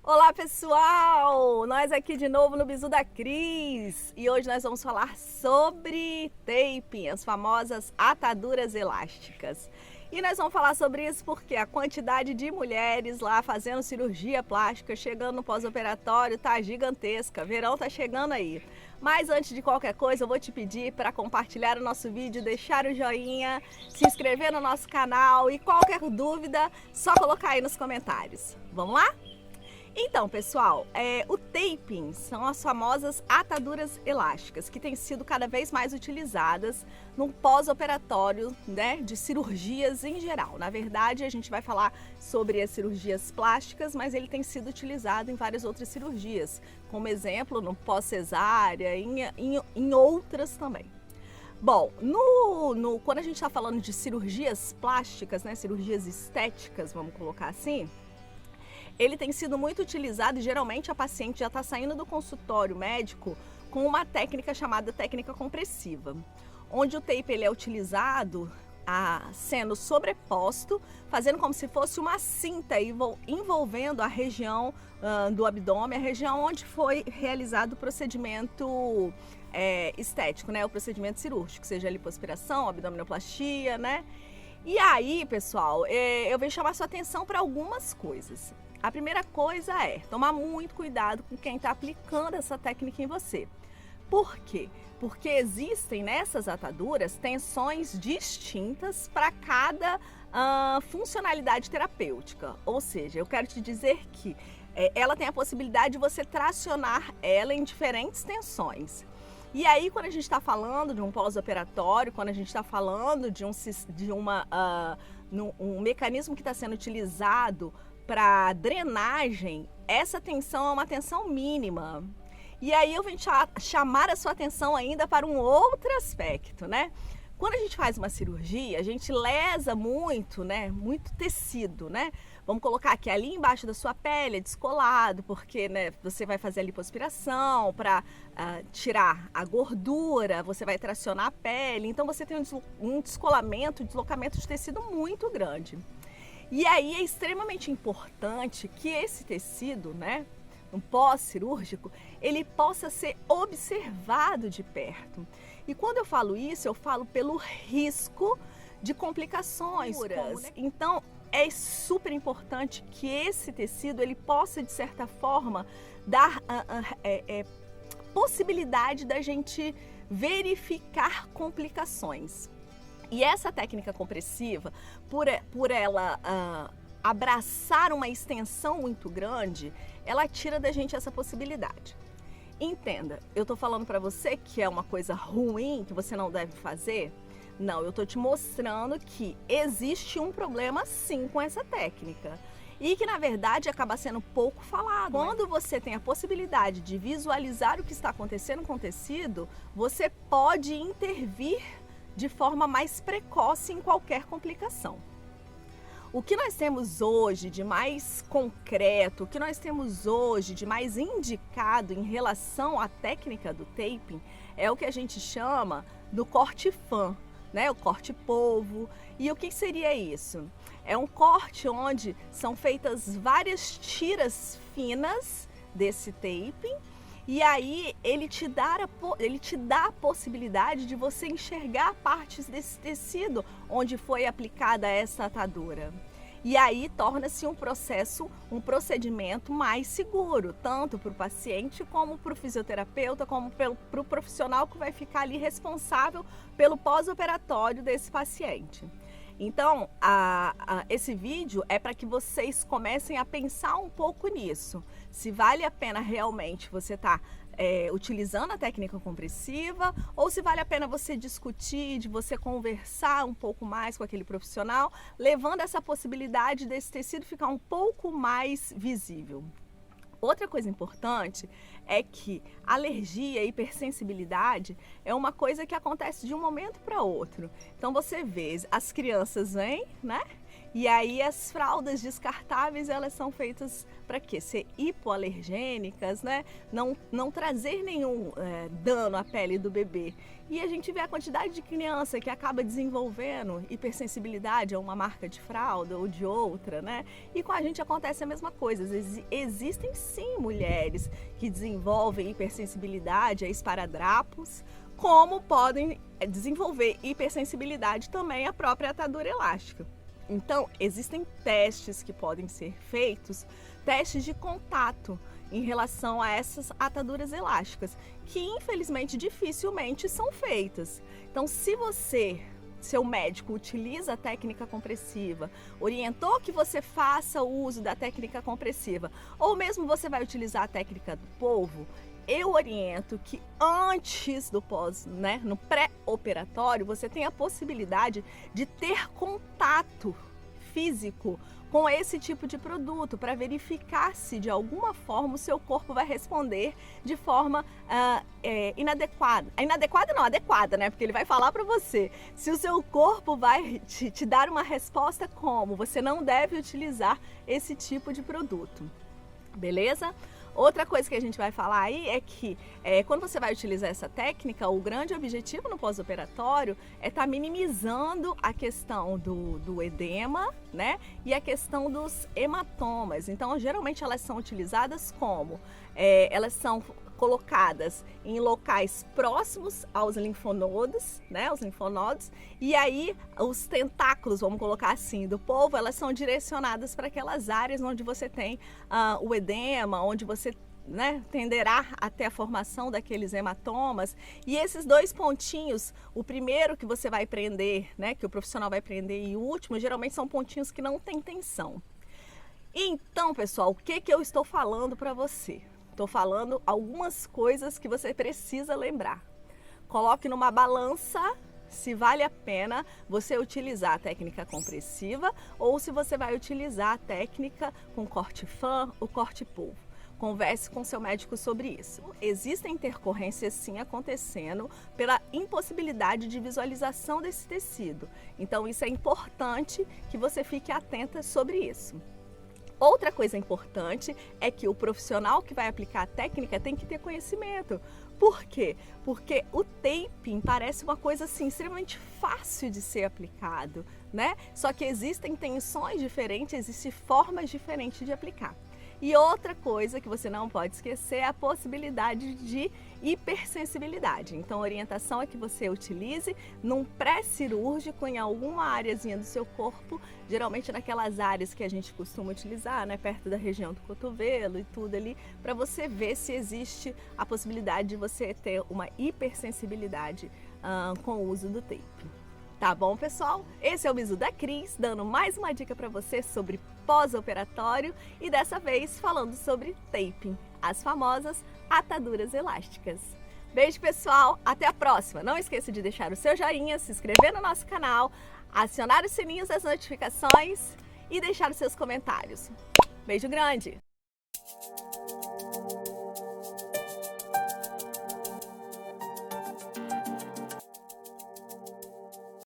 Olá pessoal, nós aqui de novo no Bizu da Cris e hoje nós vamos falar sobre taping, as famosas ataduras elásticas. E nós vamos falar sobre isso porque a quantidade de mulheres lá fazendo cirurgia plástica, chegando no pós-operatório, tá gigantesca, verão tá chegando aí. Mas antes de qualquer coisa eu vou te pedir para compartilhar o nosso vídeo, deixar o joinha, se inscrever no nosso canal e qualquer dúvida, só colocar aí nos comentários. Vamos lá? Então, pessoal, o taping são as famosas ataduras elásticas que têm sido cada vez mais utilizadas no pós-operatório, né, de cirurgias em geral. Na verdade, a gente vai falar sobre as cirurgias plásticas, mas ele tem sido utilizado em várias outras cirurgias, como exemplo no pós-cesárea, em outras também. Bom, quando a gente está falando de cirurgias plásticas, né, cirurgias estéticas, vamos colocar assim, ele tem sido muito utilizado e geralmente a paciente já está saindo do consultório médico com uma técnica chamada técnica compressiva, onde o tape ele é utilizado sendo sobreposto, fazendo como se fosse uma cinta envolvendo a região do abdômen, a região onde foi realizado o procedimento estético, né? O procedimento cirúrgico, seja lipoaspiração, abdominoplastia, né? E aí, pessoal, eu venho chamar sua atenção para algumas coisas. A primeira coisa é tomar muito cuidado com quem está aplicando essa técnica em você. Por quê? Porque existem nessas ataduras tensões distintas para cada funcionalidade terapêutica. Ou seja, eu quero te dizer que ela tem a possibilidade de você tracionar ela em diferentes tensões. E aí, quando a gente está falando de um pós-operatório, quando a gente está falando de um mecanismo que está sendo utilizado para drenagem, essa tensão é uma tensão mínima. E aí eu venho chamar a sua atenção ainda para um outro aspecto, né? Quando a gente faz uma cirurgia, a gente lesa muito, né? Muito tecido, né? Vamos colocar aqui ali embaixo da sua pele, é descolado, porque, né, você vai fazer a lipoaspiração para tirar a gordura, você vai tracionar a pele, então você tem um descolamento, um deslocamento de tecido muito grande. E aí é extremamente importante que esse tecido, né, um pós-cirúrgico, ele possa ser observado de perto. E quando eu falo isso, eu falo pelo risco de complicações. Então, é super importante que esse tecido ele possa, de certa forma, dar possibilidade da gente verificar complicações. E essa técnica compressiva, por ela abraçar uma extensão muito grande, ela tira da gente essa possibilidade. Entenda, eu tô falando para você que é uma coisa ruim, que você não deve fazer? Não, eu tô te mostrando que existe um problema sim com essa técnica. E que na verdade acaba sendo pouco falado. Quando você tem a possibilidade de visualizar o que está acontecendo com o tecido, você pode intervir de forma mais precoce em qualquer complicação. O que nós temos hoje de mais concreto, o que nós temos hoje de mais indicado em relação à técnica do taping é o que a gente chama do corte fan, né? O corte polvo. E o que seria isso? É um corte onde são feitas várias tiras finas desse taping. E aí ele te dá a possibilidade de você enxergar partes desse tecido onde foi aplicada essa atadura. E aí torna-se um procedimento mais seguro, tanto para o paciente como para o fisioterapeuta, como para o profissional que vai ficar ali responsável pelo pós-operatório desse paciente. Então, esse vídeo é para que vocês comecem a pensar um pouco nisso. Se vale a pena realmente você estar utilizando a técnica compressiva ou se vale a pena você discutir, de você conversar um pouco mais com aquele profissional, levando essa possibilidade desse tecido ficar um pouco mais visível. Outra coisa importante é que alergia e hipersensibilidade é uma coisa que acontece de um momento para outro. Então você vê, as crianças vêm, né? E aí as fraldas descartáveis, elas são feitas para quê? Ser hipoalergênicas, né? Não trazer nenhum dano à pele do bebê. E a gente vê a quantidade de criança que acaba desenvolvendo hipersensibilidade a uma marca de fralda ou de outra, né? E com a gente acontece a mesma coisa. Existem sim mulheres que desenvolvem hipersensibilidade a esparadrapos, como podem desenvolver hipersensibilidade também à própria atadura elástica. Então, existem testes que podem ser feitos, testes de contato em relação a essas ataduras elásticas, que infelizmente dificilmente são feitas. Então, se seu médico utiliza a técnica compressiva, orientou que você faça o uso da técnica compressiva, ou mesmo você vai utilizar a técnica do polvo, eu oriento que antes do no pré-operatório, você tenha a possibilidade de ter contato físico com esse tipo de produto para verificar se de alguma forma o seu corpo vai responder de forma inadequada. Inadequada não, adequada, né? Porque ele vai falar para você se o seu corpo vai te dar uma resposta como você não deve utilizar esse tipo de produto. Beleza? Outra coisa que a gente vai falar aí é que quando você vai utilizar essa técnica, o grande objetivo no pós-operatório é estar minimizando a questão do edema, né? E a questão dos hematomas. Então, geralmente elas são utilizadas como? Elas são colocadas em locais próximos aos linfonodos, né, os linfonodos, e aí os tentáculos, vamos colocar assim, do polvo, elas são direcionadas para aquelas áreas onde você tem o edema, onde você tenderá até a formação daqueles hematomas. E esses dois pontinhos, o primeiro que você vai prender, né, que o profissional vai prender, e o último, geralmente são pontinhos que não tem tensão. Então, pessoal, o que eu estou falando para você? Estou falando algumas coisas que você precisa lembrar. Coloque numa balança se vale a pena você utilizar a técnica compressiva ou se você vai utilizar a técnica com corte fan ou corte polvo. Converse com seu médico sobre isso. Existem intercorrências sim acontecendo pela impossibilidade de visualização desse tecido. Então isso é importante que você fique atenta sobre isso. Outra coisa importante é que o profissional que vai aplicar a técnica tem que ter conhecimento. Por quê? Porque o taping parece uma coisa assim extremamente fácil de ser aplicado, né? Só que existem tensões diferentes, existem formas diferentes de aplicar. E outra coisa que você não pode esquecer é a possibilidade de hipersensibilidade. Então a orientação é que você utilize num pré-cirúrgico em alguma areazinha do seu corpo, geralmente naquelas áreas que a gente costuma utilizar, né, perto da região do cotovelo e tudo ali, para você ver se existe a possibilidade de você ter uma hipersensibilidade com o uso do tape. Tá bom, pessoal? Esse é o Bizu da Cris, dando mais uma dica para você sobre pós-operatório e dessa vez falando sobre taping, as famosas ataduras elásticas. Beijo, pessoal! Até a próxima! Não esqueça de deixar o seu joinha, se inscrever no nosso canal, acionar os sininhos das notificações e deixar os seus comentários. Beijo grande!